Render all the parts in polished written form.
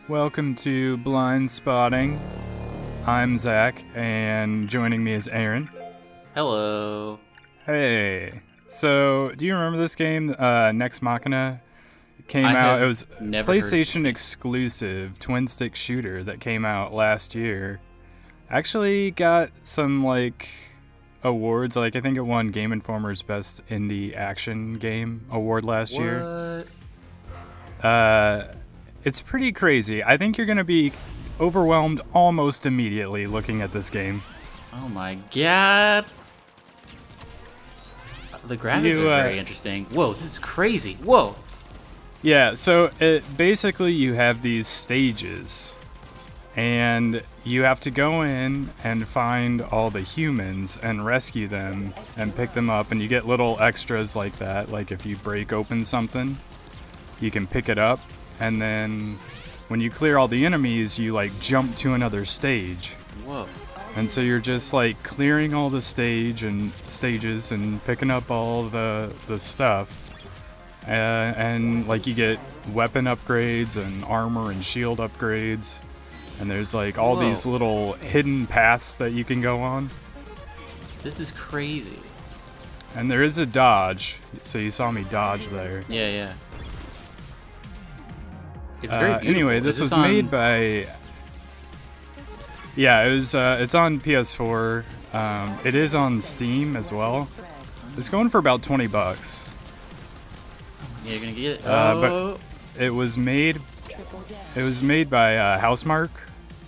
Welcome to Blindspotting. I'm Zach, and joining me is Aaron. Hello. Hey. So, do you remember this game, Nex Machina? It came out. It was PlayStation exclusive twin stick shooter that came out last year. Actually, got some awards. I think it won Game Informer's Best Indie Action Game award last year. It's pretty crazy. I think you're gonna be overwhelmed almost immediately looking at this game. Oh my god. The graphics are very interesting. Whoa, this is crazy. Whoa. Yeah, so basically you have these stages, and you have to go in and find all the humans and rescue them and pick them up, and you get little extras like that. Like if you break open something, you can pick it up, and then when you clear all the enemies, you jump to another stage. Whoa. And so you're just clearing all the stages and picking up all the stuff. And you get weapon upgrades and armor and shield upgrades. And there's all these little hidden paths that you can go on. This is crazy. And there is a dodge. So you saw me dodge there. Yeah. It's very beautiful. Anyway, this was made by... Yeah, it's on PS4. It is on Steam as well. It's going for about $20. Yeah, you're gonna get it. But it was made by Housemarque,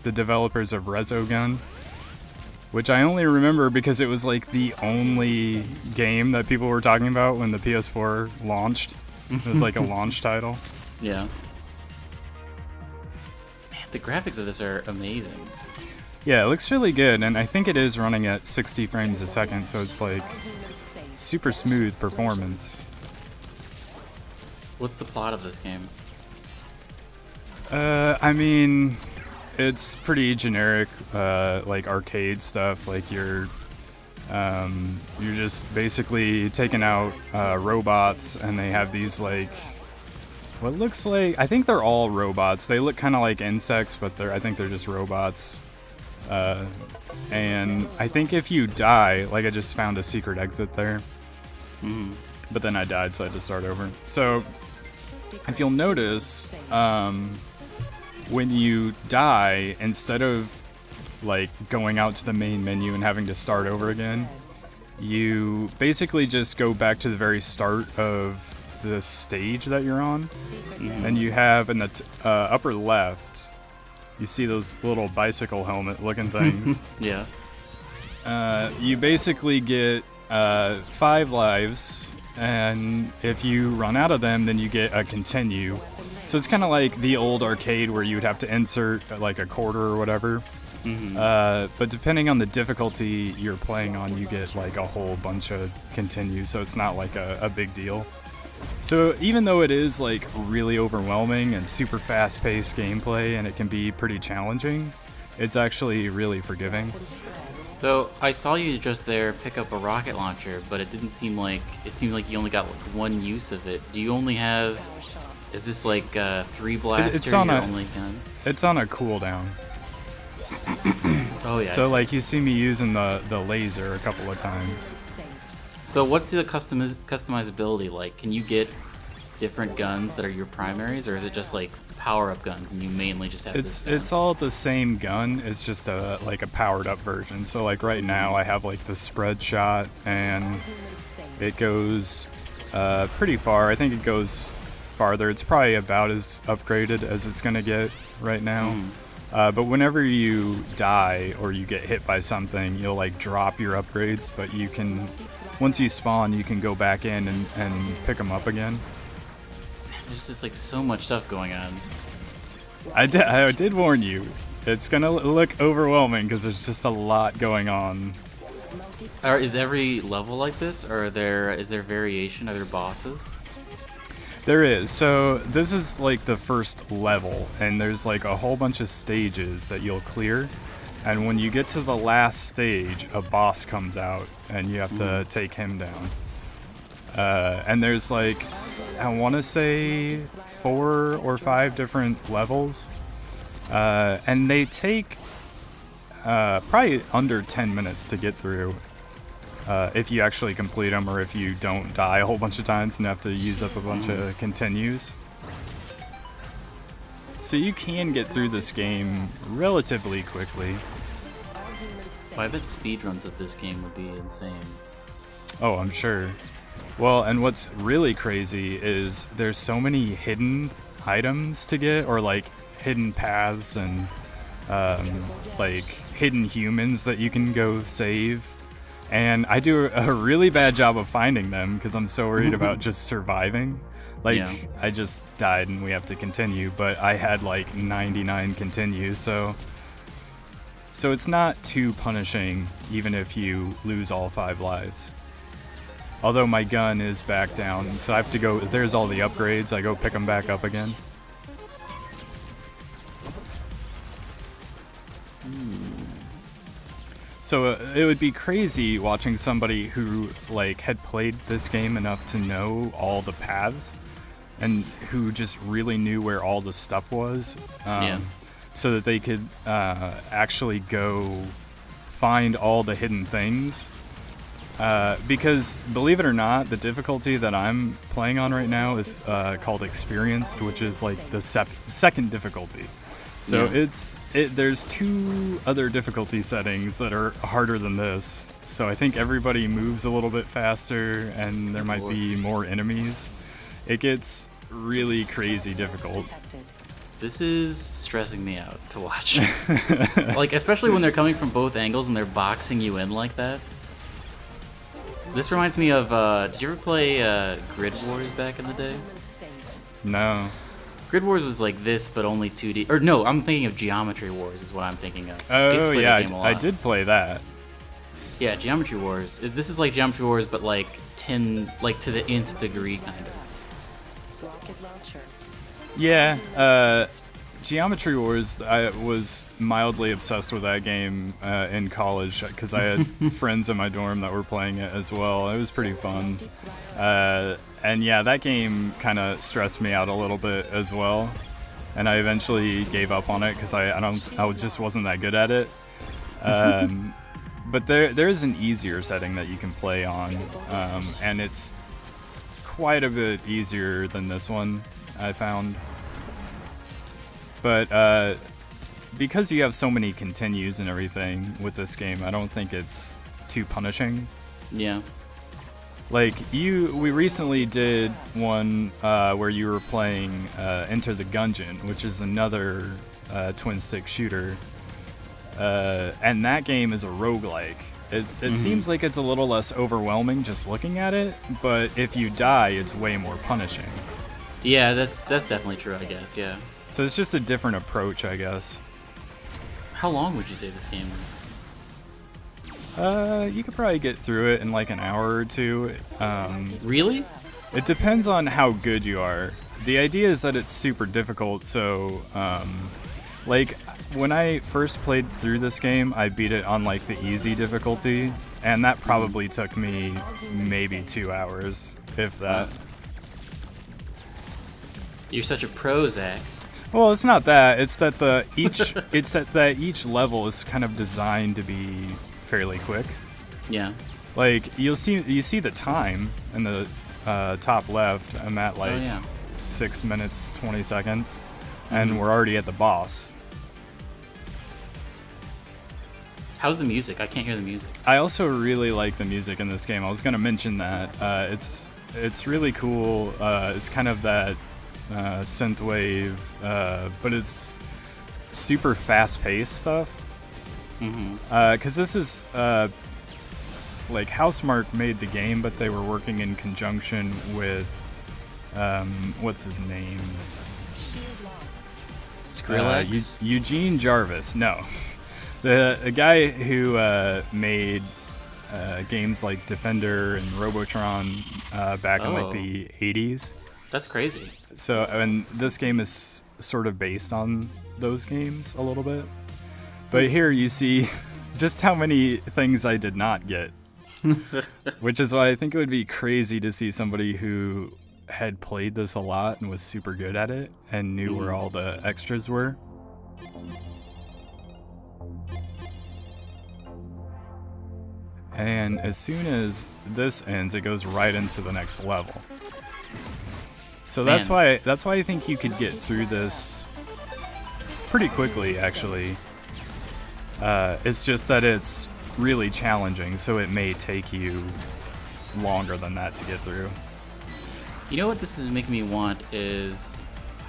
the developers of Resogun, which I only remember because it was the only game that people were talking about when the PS4 launched. It was a launch title. Yeah. Man, the graphics of this are amazing. Yeah, it looks really good, and I think it is running at 60 frames a second, so it's super smooth performance. What's the plot of this game? I mean, it's pretty generic, arcade stuff. You're just basically taking out robots, and they have these what looks I think they're all robots. They look kind of like insects, but I think they're just robots. And I think if you die, I just found a secret exit there. Mm-hmm. But then I died, so I had to start over. So, if you'll notice, when you die, instead of going out to the main menu and having to start over again, you basically just go back to the very start of the stage that you're on. Mm-hmm. And you have in the upper left, you see those little bicycle helmet looking things. Yeah. You basically get 5 lives, and if you run out of them, then you get a continue. So it's kind of like the old arcade where you would have to insert a quarter or whatever. Mm-hmm. But depending on the difficulty you're playing on, you get a whole bunch of continues, so it's not a big deal. So even though it is really overwhelming and super fast-paced gameplay, and it can be pretty challenging, it's actually really forgiving. So I saw you just there pick up a rocket launcher, but it didn't seem like you only got one use of it. Do you only have? Is this 3 blaster? It's on only gun? It's on a cooldown. Oh yeah. So you see me using the laser a couple of times. So what's the customizability like? Can you get different guns that are your primaries, or is it just power-up guns and you mainly just have this gun? It's all the same gun. It's just a powered-up version. So right now I have the spread shot, and it goes pretty far. I think it goes farther. It's probably about as upgraded as it's gonna get right now. But whenever you die or you get hit by something, you'll drop your upgrades, but you can, once you spawn, you can go back in and pick them up again. There's just so much stuff going on. I did warn you. It's gonna look overwhelming because there's just a lot going on. Is every level like this, or is there variation? Are there bosses? There is. So this is the first level, and there's a whole bunch of stages that you'll clear. And when you get to the last stage, a boss comes out, and you have to take him down. And there's I want to say 4 or 5 different levels. And they take probably under 10 minutes to get through if you actually complete them, or if you don't die a whole bunch of times and have to use up a bunch of continues. So you can get through this game relatively quickly. Well, I bet speedruns of this game would be insane. Oh, I'm sure. Well, and what's really crazy is there's so many hidden items to get, or like hidden paths and like hidden humans that you can go save. And I do a really bad job of finding them because I'm so worried about just surviving. Like, I just died and we have to continue, but I had like 99 continues, so it's not too punishing even if you lose all 5 lives. Although my gun is back down, so I have to go, there's all the upgrades, I go pick them back up again. So it would be crazy watching somebody who like had played this game enough to know all the paths and who just really knew where all the stuff was, so that they could actually go find all the hidden things. Because believe it or not, the difficulty that I'm playing on right now is called Experienced, which is like the second difficulty. So there's 2 other difficulty settings that are harder than this. So I think everybody moves a little bit faster and there might be more enemies. It gets really crazy difficult. This is stressing me out to watch. Like, especially when they're coming from both angles and they're boxing you in like that. This reminds me of, did you ever play Grid Wars back in the day? No. Grid Wars was like this, but only 2D. Or no, I'm thinking of Geometry Wars is what I'm thinking of. Oh, yeah, I did play that. Yeah, Geometry Wars. This is like Geometry Wars, but like 10, like to the nth degree, kind of. Yeah, Geometry Wars, I was mildly obsessed with that game in college because I had friends in my dorm that were playing it as well. It was pretty fun. And yeah, that game kind of stressed me out a little bit as well. And I eventually gave up on it because I just wasn't that good at it. But there's an easier setting that you can play on, and it's quite a bit easier than this one, I found. But because you have so many continues and everything with this game, I don't think it's too punishing. Yeah. Like, we recently did one where you were playing Enter the Gungeon, which is another twin-stick shooter. And that game is a roguelike. It seems like it's a little less overwhelming just looking at it, but if you die, it's way more punishing. Yeah, that's definitely true, I guess, yeah. So it's just a different approach, I guess. How long would you say this game is? You could probably get through it in like an hour or 2. Really? It depends on how good you are. The idea is that it's super difficult, so like when I first played through this game, I beat it on like the easy difficulty, and that probably took me maybe 2 hours, if that. You're such a pro, Zach. Well, it's not that. It's that each level is kind of designed to be fairly quick. Yeah. Like you see the time in the top left. I'm at like 6 minutes 20 seconds, and we're already at the boss. How's the music? I can't hear the music. I also really like the music in this game. I was gonna mention that. It's really cool. It's kind of that synthwave, but it's super fast-paced stuff. Because this is like Housemarque made the game, but they were working in conjunction with what's his name? Skrillex? Eugene Jarvis. No, the guy who made games like Defender and Robotron back in like the 80s. That's crazy. So, and this game is sort of based on those games a little bit. But here you see just how many things I did not get. Which is why I think it would be crazy to see somebody who had played this a lot and was super good at it and knew where all the extras were. and as soon as this ends, it goes right into the next level. So that's Man. why I think you could get through this pretty quickly, actually. It's just that it's really challenging, so it may take you longer than that to get through. You know what this is making me want is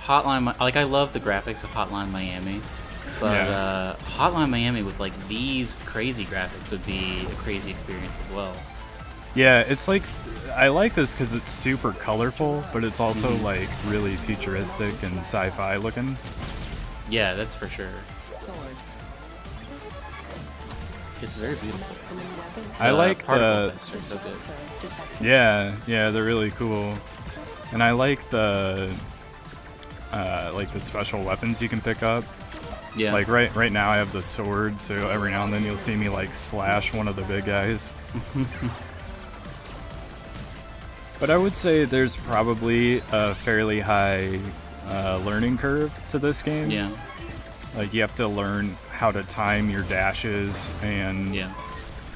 like I love the graphics of Hotline Miami, but Yeah. Hotline Miami with like these crazy graphics would be a crazy experience as well. Yeah, it's like, I like this because it's super colorful, but it's also like really futuristic and sci-fi looking. Yeah, that's for sure. It's very beautiful. I like particle the effects are so good. yeah, they're really cool, and I like the special weapons you can pick up. Yeah. Like right now I have the sword, so every now and then you'll see me like slash one of the big guys. But I would say there's probably a fairly high learning curve to this game. Yeah. Like you have to learn how to time your dashes and Yeah.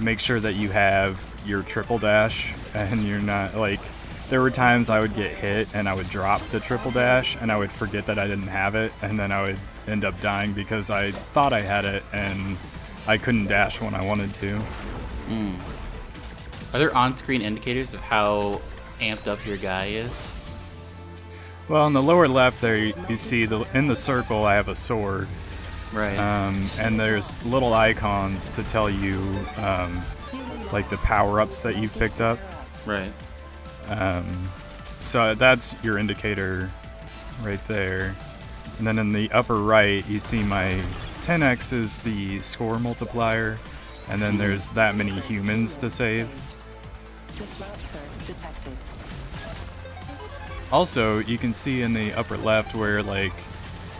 make sure that you have your triple dash and you're not like, there were times I would get hit and I would drop the triple dash and I would forget that I didn't have it, and then I would end up dying because I thought I had it and I couldn't dash when I wanted to. Are there on-screen indicators of how amped up your guy is? Well, in the lower left there you see in the circle I have a sword. Right. And there's little icons to tell you like the power-ups that you've picked up. Right. So that's your indicator right there. And then in the upper right, you see my 10x is the score multiplier, and then there's that many humans to save. Also, you can see in the upper left where like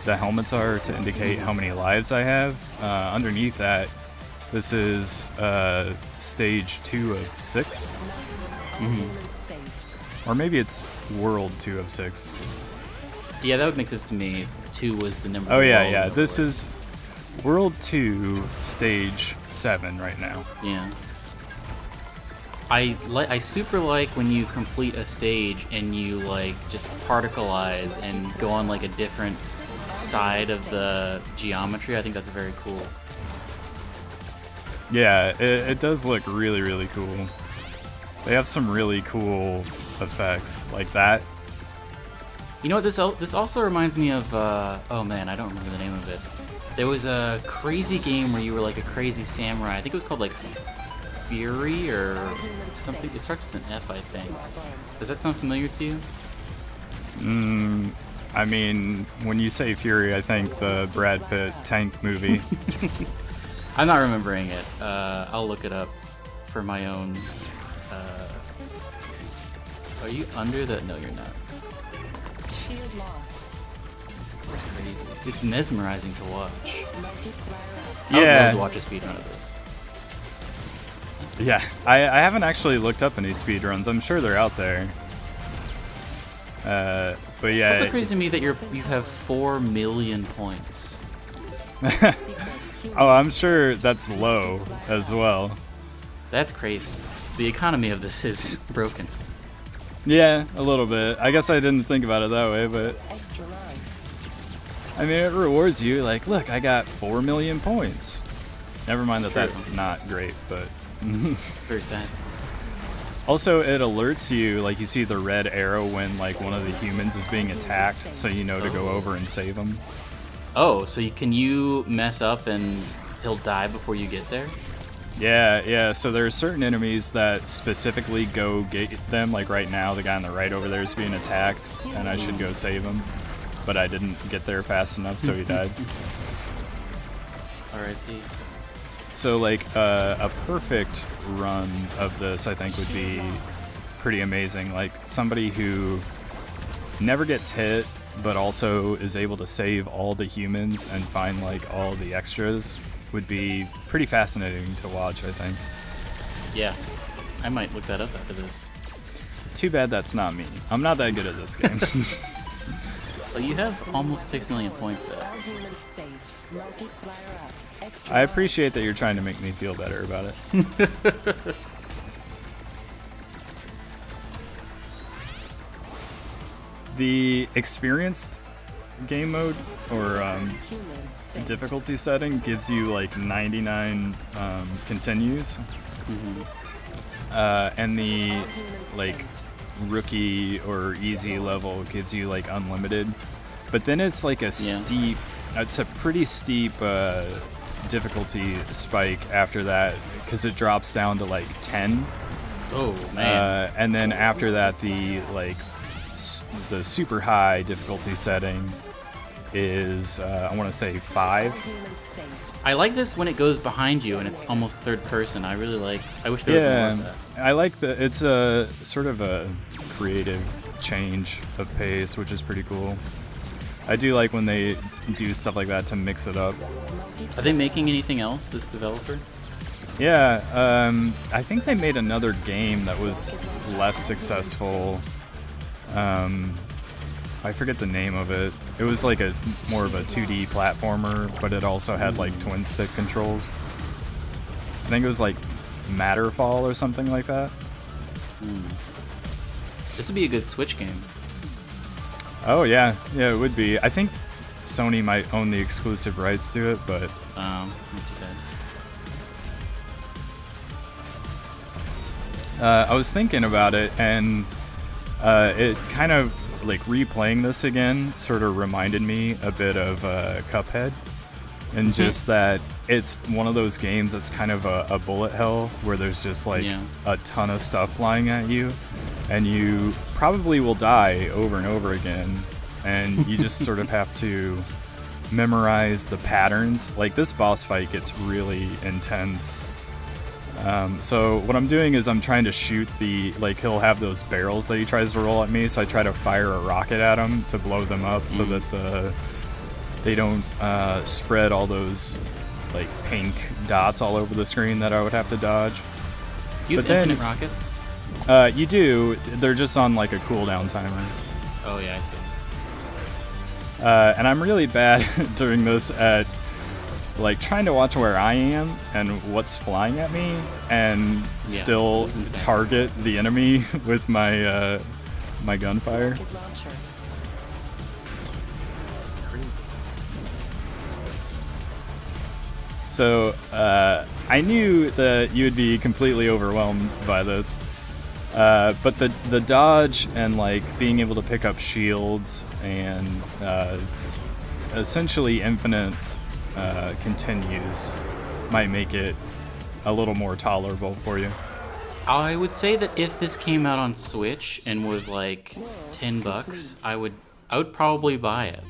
the helmets are to indicate how many lives I have. Underneath that, this is stage 2 of 6. Or maybe it's world 2 of 6. Yeah, that would make sense to me. 2 was the number. Oh of yeah, world yeah. number. This is world 2, stage 7 right now. Yeah. I super like when you complete a stage and you like just particleize and go on like a different side of the geometry. I think that's very cool. Yeah, it does look really, really cool. They have some really cool effects like that. You know what? This also reminds me of. Oh man, I don't remember the name of it. There was a crazy game where you were like a crazy samurai. I think it was called like Fury or something. It starts with an F, I think. Does that sound familiar to you? I mean, when you say Fury, I think the Brad Pitt tank movie. I'm not remembering it. I'll look it up for my own. Are you under the? No, you're not. It's crazy. It's mesmerizing to watch. I would love to watch a speedrun of this. Yeah, I haven't actually looked up any speedruns. I'm sure they're out there. But yeah. It's also crazy to me that you have 4 million points. Oh, I'm sure that's low as well. That's crazy. The economy of this is broken. Yeah, a little bit. I guess I didn't think about it that way, but I mean, it rewards you. Like, look, I got 4 million points. Never mind that True. that's not great, but Very sad. also it alerts you. Like, you see the red arrow when like one of the humans is being attacked, so you know to go over and save them. Oh, so can you mess up and he'll die before you get there? Yeah. So there are certain enemies that specifically go get them. Like right now, the guy on the right over there is being attacked, and I should go save him, but I didn't get there fast enough, so he died. R.I.P. So like a perfect run of this, I think, would be pretty amazing. Like somebody who never gets hit, but also is able to save all the humans and find like all the extras would be pretty fascinating to watch, I think. Yeah, I might look that up after this. Too bad that's not me. I'm not that good at this game. Oh, you have almost 6 million points though. I appreciate that you're trying to make me feel better about it. The experienced game mode or difficulty setting gives you like 99 continues, and the like rookie or easy level gives you like unlimited. But then it's like a steep, it's a pretty steep difficulty spike after that because it drops down to like 10. Oh man! And then after that, the like the super high difficulty setting is I want to say 5. I like this when it goes behind you and it's almost third person. I really like. I wish there was more of that. I like the. It's a sort of a creative change of pace, which is pretty cool. I do like when they do stuff like that to mix it up. Are they making anything else? This developer? Yeah, I think they made another game that was less successful. I forget the name of it. It was like a more of a 2D platformer, but it also had like twin stick controls. I think it was like Matterfall or something like that. This would be a good Switch game. Oh yeah, it would be. I think Sony might own the exclusive rights to it, but Not too I bad. was thinking about it, and it kind of like replaying this again sort of reminded me a bit of Cuphead, and just that it's one of those games that's kind of a bullet hell where there's just like a ton of stuff flying at you, and you probably will die over and over again, and you just sort of have to memorize the patterns. Like this boss fight gets really intense. So what I'm doing is I'm trying to shoot like he'll have those barrels that he tries to roll at me, so I try to fire a rocket at him to blow them up so that they don't spread all those like pink dots all over the screen that I would have to dodge. You have infinite rockets? You do. They're just on like a cooldown timer. Oh yeah, I see. And I'm really bad during this at like trying to watch where I am and what's flying at me, and still target the enemy with my my gunfire. So I knew that you would be completely overwhelmed by this, but the dodge and like being able to pick up shields and essentially infinite continues might make it a little more tolerable for you. I would say that if this came out on Switch and was like $10, I would probably buy it.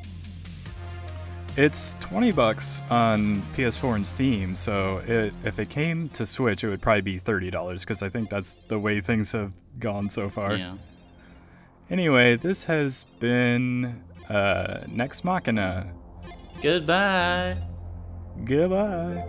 It's $20 on PS4 and Steam, so if it came to Switch, it would probably be $30 because I think that's the way things have gone so far. Yeah. Anyway, this has been Nex Machina. Goodbye. Goodbye.